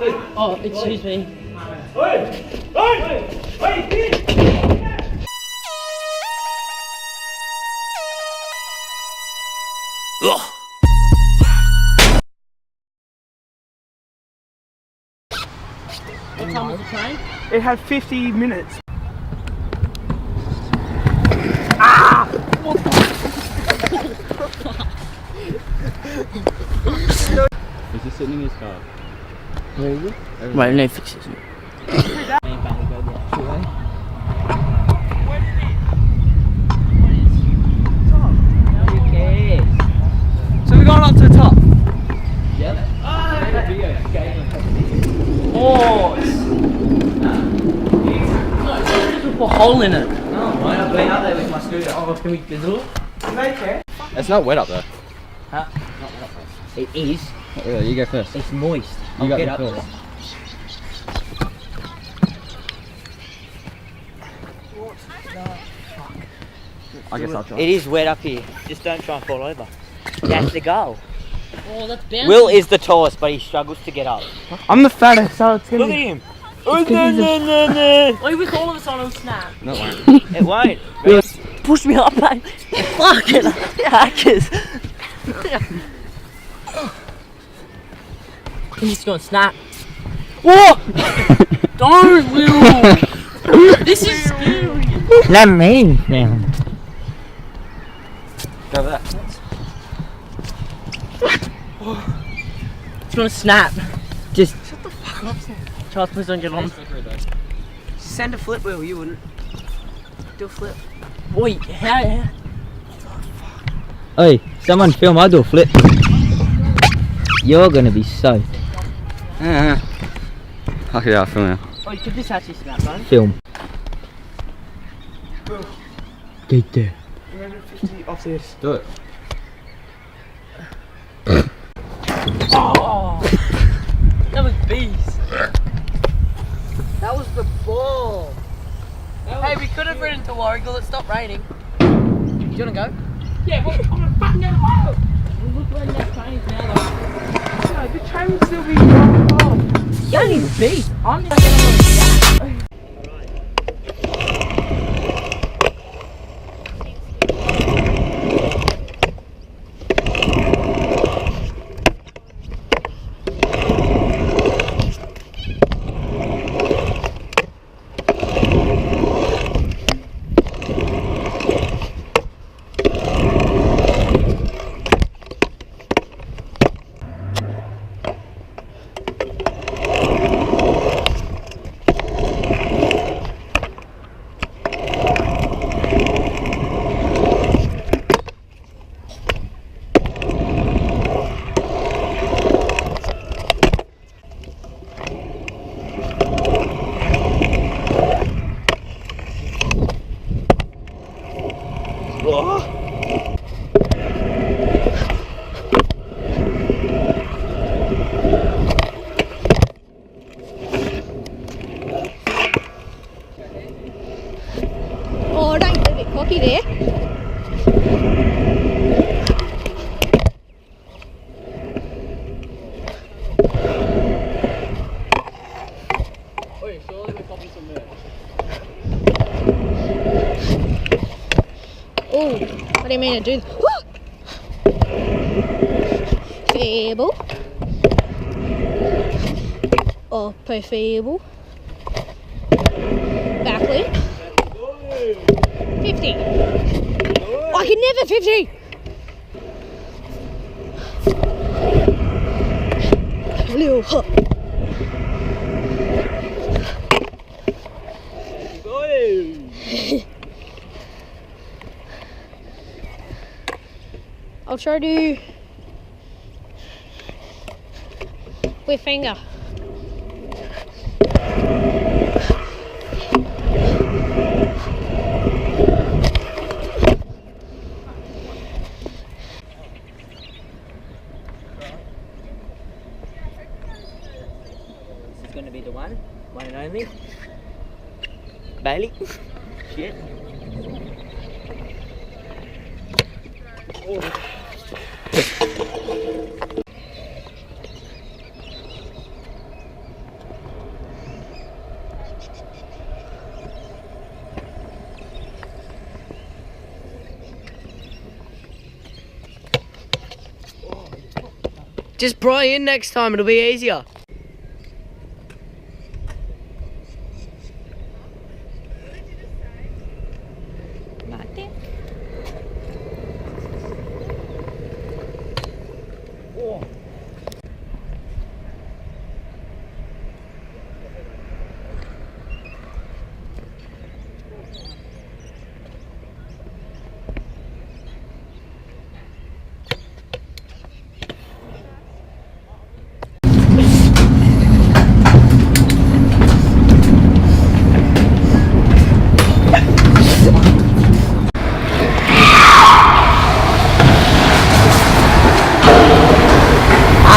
Oh, excuse me. What time was the train? It had 50 minutes. Is he sitting in his car? Really? Wait, no, fix it. So we're going up to the top. Oh! Just put a hole in it. No, I've been out there with my scooter. Oh, can we do it? It's not wet up there. Huh? It is. Not really, you go first. It's moist. You I'll got get the up fill. there. I guess I'll try. It is wet up here. Just don't try and fall over. That's the goal. Oh, that's bouncing. Will is the tallest, but he struggles to get up. I'm the fattest, so it's gonna Look at be... him. Oh, no, no, no, no. Oh, with all of us on, it'll snap. No, it won't. It won't. Push me up, mate. Fuck it. Hackers. He's just gonna snap. Whoa! Don't, Will! This is scary. Not me, man. Go over there. It's gonna snap. Just Shut the fuck up, Sam. Charles, please don't get on. Send a flip wheel, you wouldn't. Do a flip. Wait, how? Hey, someone film, I do a flip. You're gonna be soaked. Okay, yeah, I'll film now. Oh, you could just actually snap, man. Film. Get there. 150 off this. Do it. Oh! That was beast. That was the ball. Hey, we could have ridden to Warragul. It stopped raining. Do you wanna go? Yeah, well, I'm gonna fucking get a mile. Look where that train's now, though. No, the train will still be going off. That is beast. I'm just gonna go. Oh, don't get a bit cocky there. Wait, surely we're copying some merch. Oh, I didn't mean to do that. Fable. Upper fable. Backlink. 50. I can never 50. Little hop. I'll try to with finger. This is gonna be the one and only. Bailey. Shit. Just pry in next time, it'll be easier.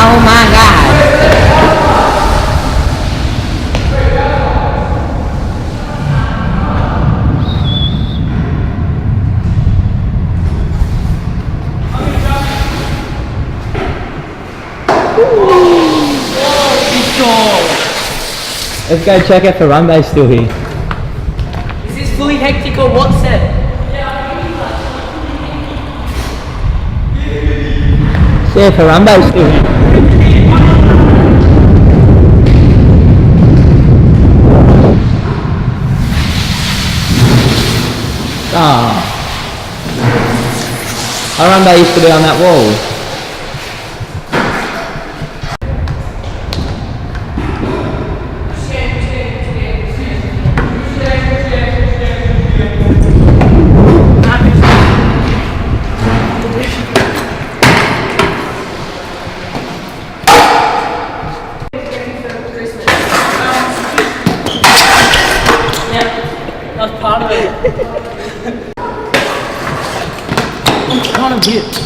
Oh my god. Let's go check if Harambe's still here. Is this fully hectic or what, Seb? See if Harambe's still here. Ah. Harambe used to be on that wall. That's part of it. I'm trying to get.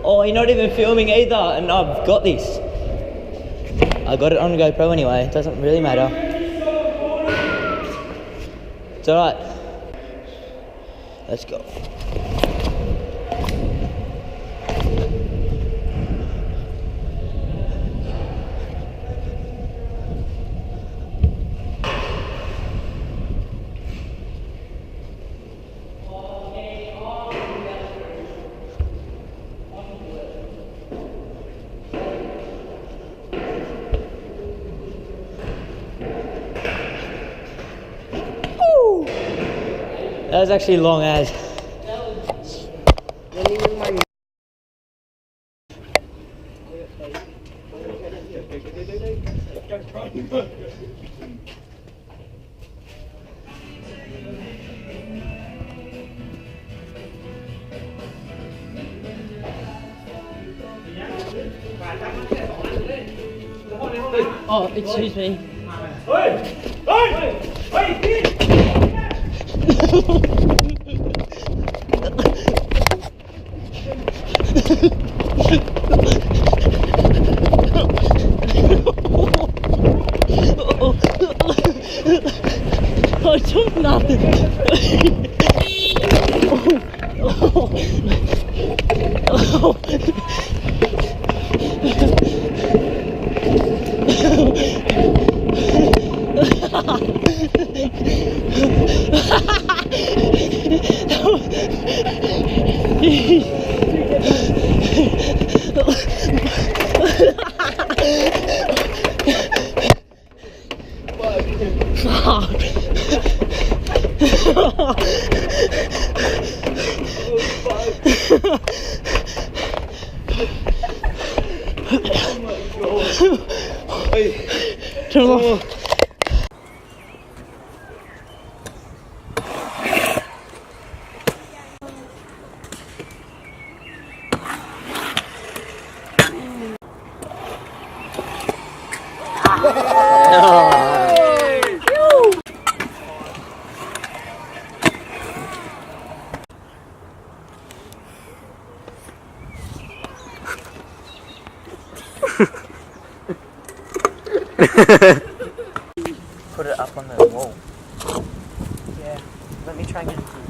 Oh, you're not even filming either, and I've got this. I got it on GoPro anyway, it doesn't really matter. It's alright. Let's go. That was actually long as. Oh, excuse me. I took nothing. Turn it off. Put it up on the wall. Yeah. Let me try and get it to you.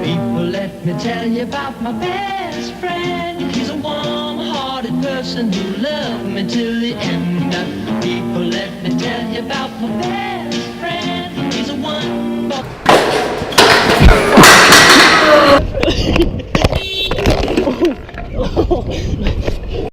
People, let me tell you about my best friend. He's a warm-hearted person who loved me till the end. People, let me tell you about my best friend. He's a one.